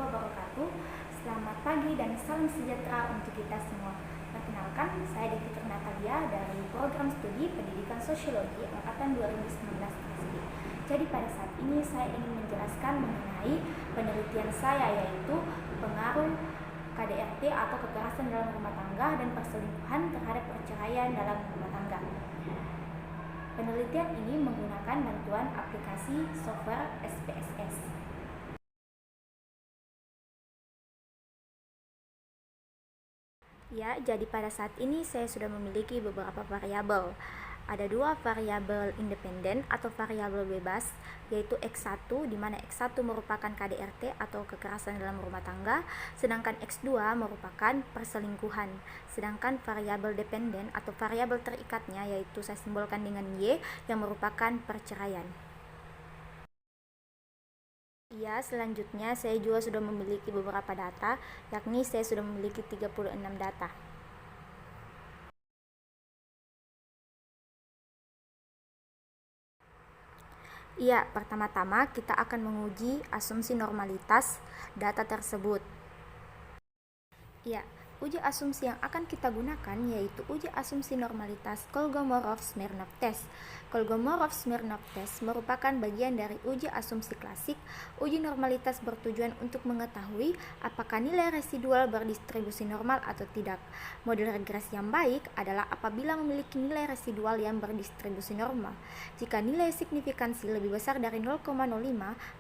wabarakatuh. Selamat pagi dan salam sejahtera untuk kita semua. Perkenalkan, saya Devitra Natalia dari program studi Pendidikan Sosiologi angkatan 2019 tersebut. Jadi pada saat ini saya ingin menjelaskan mengenai penelitian saya, yaitu pengaruh KDRT atau kekerasan dalam rumah tangga dan perselingkuhan terhadap perceraian dalam rumah tangga. Penelitian ini menggunakan bantuan aplikasi software SPSS. Ya, jadi pada saat ini saya sudah memiliki beberapa variabel. Ada dua variabel independen atau variabel bebas, yaitu X1, di mana X1 merupakan KDRT atau kekerasan dalam rumah tangga, sedangkan X2 merupakan perselingkuhan. Sedangkan variabel dependen atau variabel terikatnya, yaitu saya simbolkan dengan Y, yang merupakan perceraian. Ya, selanjutnya saya juga sudah memiliki beberapa data, yakni saya sudah memiliki 36 data. Iya, pertama-tama kita akan menguji asumsi normalitas data tersebut. Ya, uji asumsi yang akan kita gunakan yaitu uji asumsi normalitas Kolmogorov-Smirnov test. Kolmogorov-Smirnov test merupakan bagian dari uji asumsi klasik. Uji normalitas bertujuan untuk mengetahui apakah nilai residual berdistribusi normal atau tidak. Model regresi yang baik adalah apabila memiliki nilai residual yang berdistribusi normal. Jika nilai signifikansi lebih besar dari 0,05,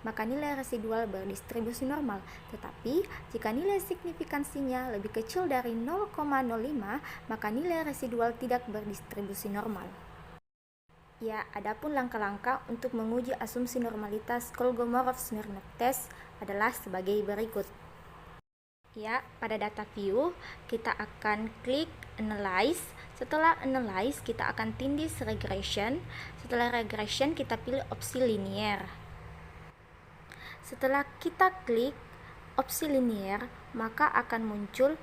maka nilai residual berdistribusi normal. Tetapi, jika nilai signifikansinya lebih kecil dari 0,05, maka nilai residual tidak berdistribusi normal. Ya, adapun langkah-langkah untuk menguji asumsi normalitas Kolmogorov-Smirnov test adalah sebagai berikut. Ya, pada data view kita akan klik analyze. Setelah analyze kita akan tindih regression. Setelah regression kita pilih opsi linear. Setelah kita klik opsi linear, maka akan muncul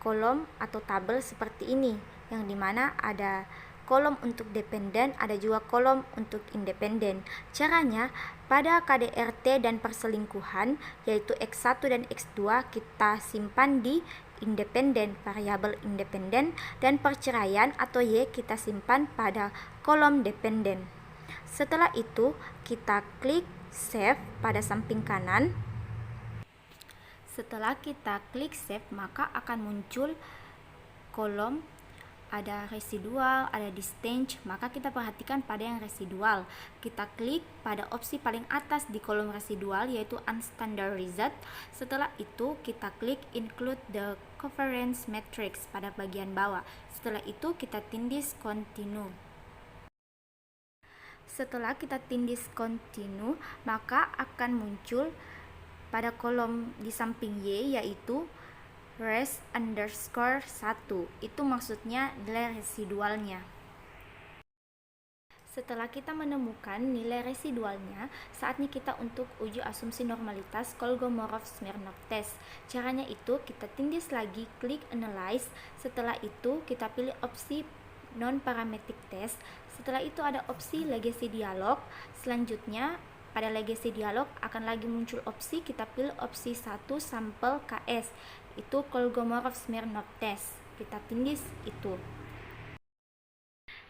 kolom atau tabel seperti ini, yang dimana ada kolom untuk dependen, ada juga kolom untuk independen. Caranya, pada KDRT dan perselingkuhan, yaitu X1 dan X2, kita simpan di independen, variabel independen, dan perceraian atau Y kita simpan pada kolom dependen. Setelah itu, kita klik save pada samping kanan. Setelah kita klik save, maka akan muncul kolom ada residual, ada distinct. Maka kita perhatikan pada yang residual. Kita klik pada opsi paling atas di kolom residual, yaitu unstandardized. Setelah itu kita klik include the covariance matrix pada bagian bawah. Setelah itu kita tindih continue. Setelah kita tindih continue, maka akan muncul pada kolom di samping Y, yaitu res underscore 1. Itu maksudnya nilai residualnya. Setelah kita menemukan nilai residualnya, saatnya kita untuk uji asumsi normalitas Kolmogorov-Smirnov test. Caranya itu kita tindih lagi, klik analyze. Setelah itu kita pilih opsi non-parametric test. Setelah itu ada opsi legacy dialog. Selanjutnya pada legacy dialog akan lagi muncul opsi, kita pilih opsi 1 sampel KS, itu Kolmogorov-Smirnov test. Kita tindih itu.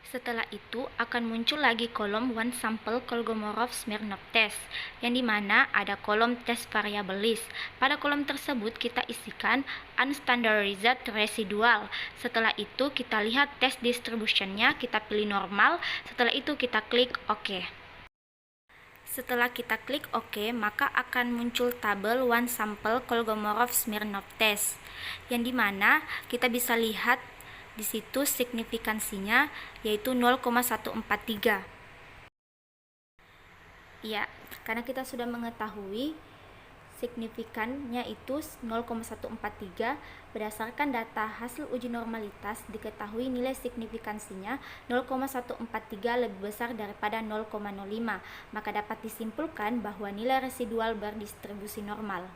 Setelah itu akan muncul lagi kolom one sample Kolmogorov-Smirnov test, yang dimana ada kolom test variable list. Pada kolom tersebut kita isikan unstandardized residual. Setelah itu kita lihat test distributionnya, kita pilih normal. Setelah itu kita klik OK. Setelah kita klik OK, maka akan muncul tabel one sample Kolmogorov-Smirnov test, yang dimana kita bisa lihat di situ signifikansinya yaitu 0,143. Ya, karena kita sudah mengetahui signifikannya itu 0,143, berdasarkan data hasil uji normalitas diketahui nilai signifikansinya 0,143 lebih besar daripada 0,05, maka dapat disimpulkan bahwa nilai residual berdistribusi normal.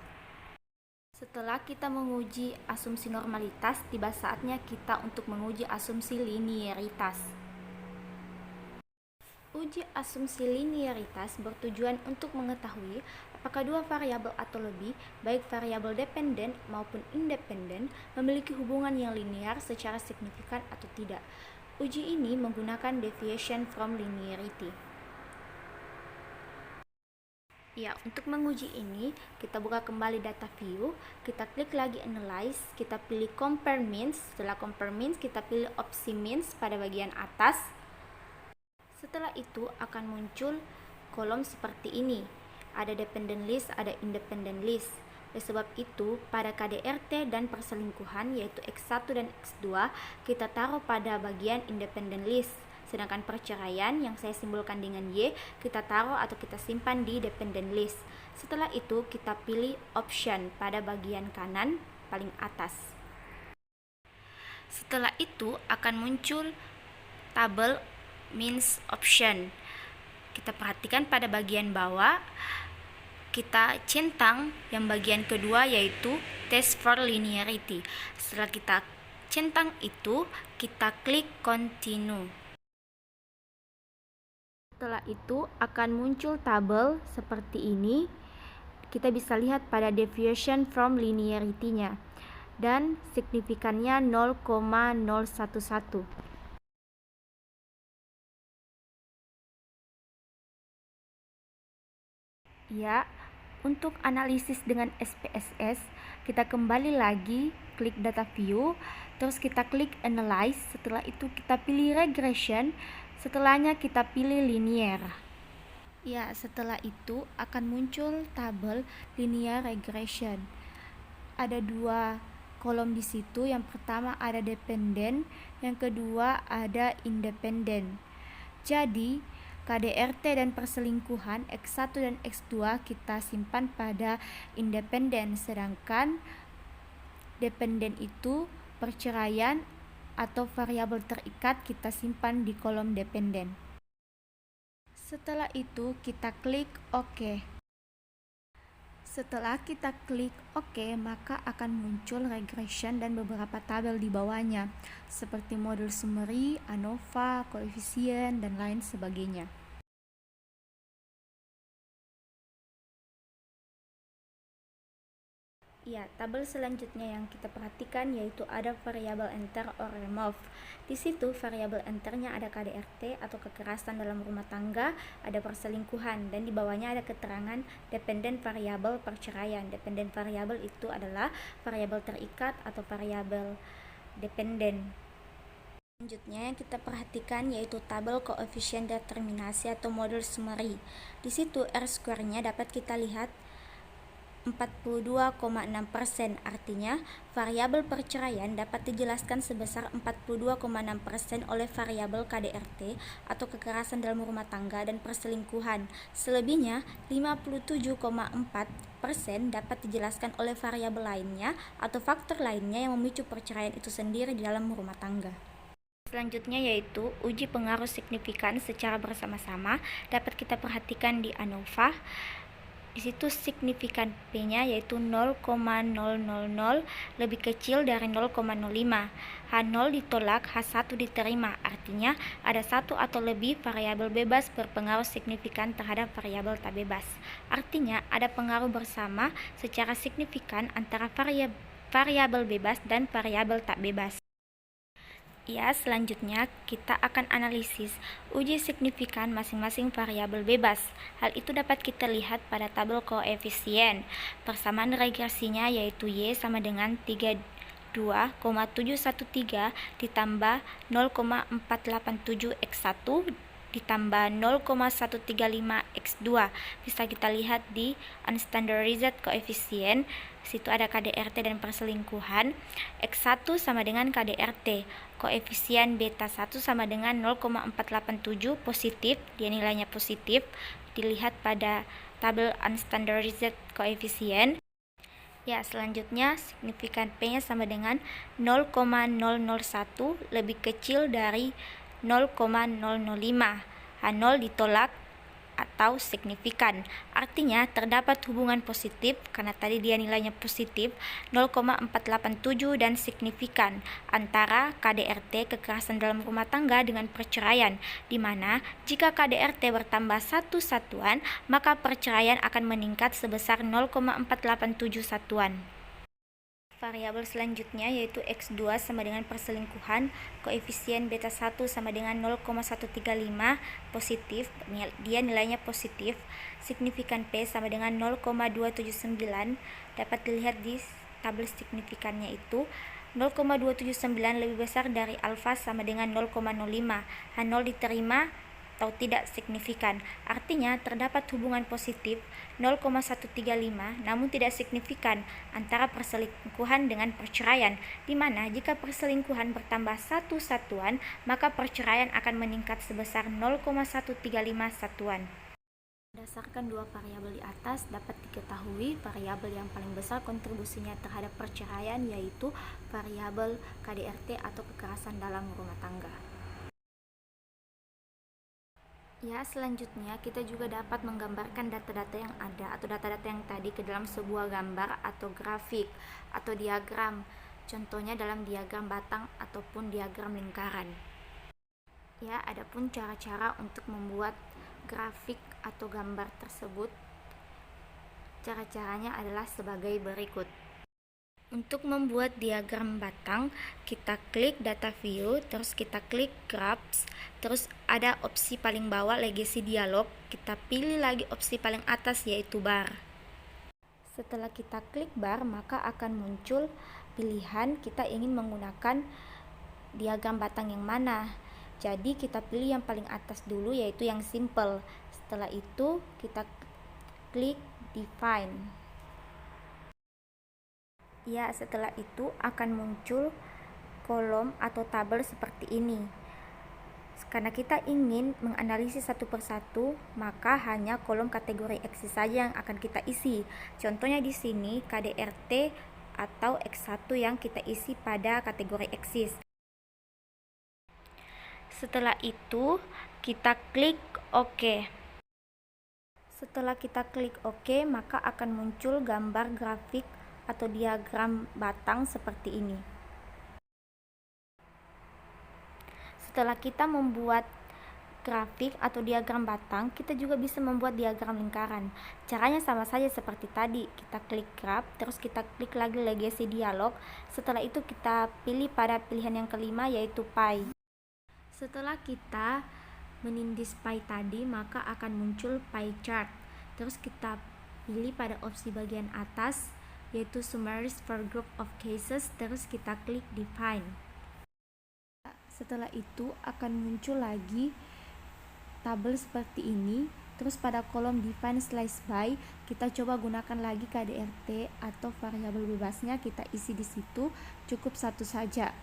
Setelah kita menguji asumsi normalitas, tiba saatnya kita untuk menguji asumsi linearitas. Uji asumsi linearitas bertujuan untuk mengetahui Apakah dua variabel atau lebih, baik variabel dependen maupun independen, memiliki hubungan yang linear secara signifikan atau tidak? Uji ini menggunakan deviation from linearity. Ya, untuk menguji ini, kita buka kembali data view, kita klik lagi analyze, kita pilih compare means. Setelah compare means, kita pilih opsi means pada bagian atas. Setelah itu akan muncul kolom seperti ini. Ada dependent list, ada independent list. Oleh sebab itu, pada KDRT dan perselingkuhan yaitu X1 dan X2, kita taruh pada bagian independent list. Sedangkan perceraian yang saya simbolkan dengan Y, kita taruh atau kita simpan di dependent list. Setelah itu, kita pilih option pada bagian kanan paling atas. Setelah itu akan muncul tabel means option. Kita perhatikan pada bagian bawah, kita centang yang bagian kedua yaitu test for linearity. Setelah kita centang itu, kita klik continue. Setelah itu akan muncul tabel seperti ini. Kita bisa lihat pada deviation from linearity-nya dan signifikannya 0,011. Ya, untuk analisis dengan SPSS, kita kembali lagi klik data view, terus kita klik analyze, setelah itu kita pilih regression, setelahnya kita pilih linear. Ya, setelah itu akan muncul tabel linear regression. Ada dua kolom di situ, yang pertama ada dependent, yang kedua ada independent. Jadi KDRT dan perselingkuhan X1 dan X2 kita simpan pada independen, sedangkan dependen itu perceraian atau variabel terikat kita simpan di kolom dependen. Setelah itu kita klik OK. Setelah kita klik OK, maka akan muncul regression dan beberapa tabel di bawahnya, seperti model summary, ANOVA, koefisien, dan lain sebagainya. Ya, tabel selanjutnya yang kita perhatikan yaitu ada variabel enter or remove. Di situ variabel enternya ada KDRT atau kekerasan dalam rumah tangga, ada perselingkuhan, dan di bawahnya ada keterangan dependent variabel perceraian. Dependent variabel itu adalah variabel terikat atau variabel dependen. Selanjutnya yang kita perhatikan yaitu tabel koefisien determinasi atau model summary. Di situ R-square-nya dapat kita lihat 42,6%, artinya variabel perceraian dapat dijelaskan sebesar 42,6% oleh variabel KDRT atau kekerasan dalam rumah tangga dan perselingkuhan. Selebihnya 57,4% dapat dijelaskan oleh variabel lainnya atau faktor lainnya yang memicu perceraian itu sendiri di dalam rumah tangga. Selanjutnya yaitu uji pengaruh signifikan secara bersama-sama dapat kita perhatikan di ANOVA. Di situ signifikan P-nya yaitu 0,000 lebih kecil dari 0,05. H0 ditolak, H1 diterima. Artinya ada satu atau lebih variabel bebas berpengaruh signifikan terhadap variabel tak bebas. Artinya ada pengaruh bersama secara signifikan antara variabel bebas dan variabel tak bebas. Ya, selanjutnya kita akan analisis uji signifikan masing-masing variabel bebas. Hal itu dapat kita lihat pada tabel koefisien. Persamaan regresinya yaitu Y sama dengan 32,713 ditambah 0,487 X1 ditambah 0,135 X2. Bisa kita lihat di unstandardized coefficient. Situ ada KDRT dan perselingkuhan. X1 sama dengan KDRT. Koefisien beta 1 sama dengan 0,487 positif, dia nilainya positif. Dilihat pada tabel unstandardized coefficient. Ya, selanjutnya signifikan P-nya sama dengan 0,001 lebih kecil dari 0,005. H0 ditolak atau signifikan. Artinya terdapat hubungan positif karena tadi dia nilainya positif 0,487 dan signifikan antara KDRT kekerasan dalam rumah tangga dengan perceraian, di mana jika KDRT bertambah satu satuan maka perceraian akan meningkat sebesar 0,487 satuan. Variabel selanjutnya yaitu X2 sama dengan perselingkuhan, koefisien beta 1 sama dengan 0,135 positif, dia nilainya positif, signifikan P sama dengan 0,279, dapat dilihat di tabel signifikannya itu 0,279 lebih besar dari alfa sama dengan 0,05, H0 diterima atau tidak signifikan. Artinya terdapat hubungan positif 0,135 namun tidak signifikan antara perselingkuhan dengan perceraian, di mana jika perselingkuhan bertambah satu satuan maka perceraian akan meningkat sebesar 0,135 satuan. Berdasarkan dua variabel di atas dapat diketahui variabel yang paling besar kontribusinya terhadap perceraian yaitu variabel KDRT atau kekerasan dalam rumah tangga. Ya, selanjutnya kita juga dapat menggambarkan data-data yang ada atau data-data yang tadi ke dalam sebuah gambar atau grafik atau diagram. Contohnya dalam diagram batang ataupun diagram lingkaran. Ya, adapun cara-cara untuk membuat grafik atau gambar tersebut, cara-caranya adalah sebagai berikut. Untuk membuat diagram batang, kita klik data view, terus kita klik graphs, terus ada opsi paling bawah legacy dialog, kita pilih lagi opsi paling atas yaitu bar. Setelah kita klik bar, maka akan muncul pilihan kita ingin menggunakan diagram batang yang mana. Jadi kita pilih yang paling atas dulu yaitu yang simple. Setelah itu kita klik define. Ya, setelah itu akan muncul kolom atau tabel seperti ini. Karena kita ingin menganalisis satu persatu, maka hanya kolom kategori eksis saja yang akan kita isi. Contohnya di sini KDRT atau X1 yang kita isi pada kategori eksis. Setelah itu kita klik OK. Setelah kita klik OK, maka akan muncul gambar grafik atau diagram batang seperti ini. Setelah kita membuat grafik atau diagram batang, kita juga bisa membuat diagram lingkaran. Caranya sama saja seperti tadi, kita klik graph, terus kita klik lagi legacy dialog. Setelah itu kita pilih pada pilihan yang kelima yaitu pie. Setelah kita menindis pie tadi, maka akan muncul pie chart. Terus kita pilih pada opsi bagian atas yaitu summaries for group of cases, terus kita klik define. Setelah itu akan muncul lagi tabel seperti ini. Terus pada kolom define slice by kita coba gunakan lagi KDRT atau variabel bebasnya, kita isi di situ, cukup satu saja.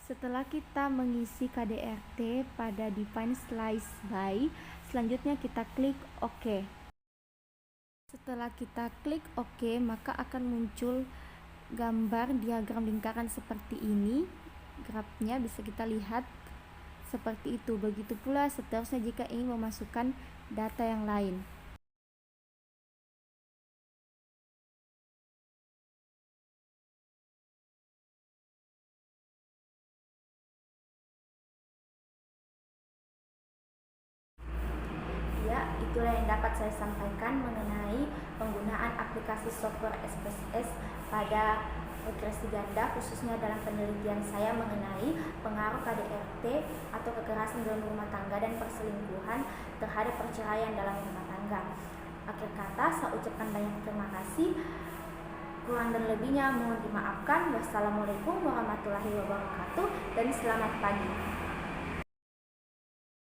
Setelah kita mengisi KDRT pada define slice by, selanjutnya kita klik OK. Setelah kita klik OK, maka akan muncul gambar diagram lingkaran seperti ini. Grafnya bisa kita lihat seperti itu. Begitu pula seterusnya jika ingin memasukkan data yang lain. Ya, itulah yang dapat saya sampaikan mengenai penggunaan aplikasi software SPSS pada regresi ganda, khususnya dalam penelitian saya mengenai pengaruh KDRT atau kekerasan dalam rumah tangga dan perselingkuhan terhadap perceraian dalam rumah tangga. Akhir kata, saya ucapkan banyak terima kasih. Kurang dan lebihnya mohon dimaafkan. Wassalamualaikum warahmatullahi wabarakatuh dan selamat pagi.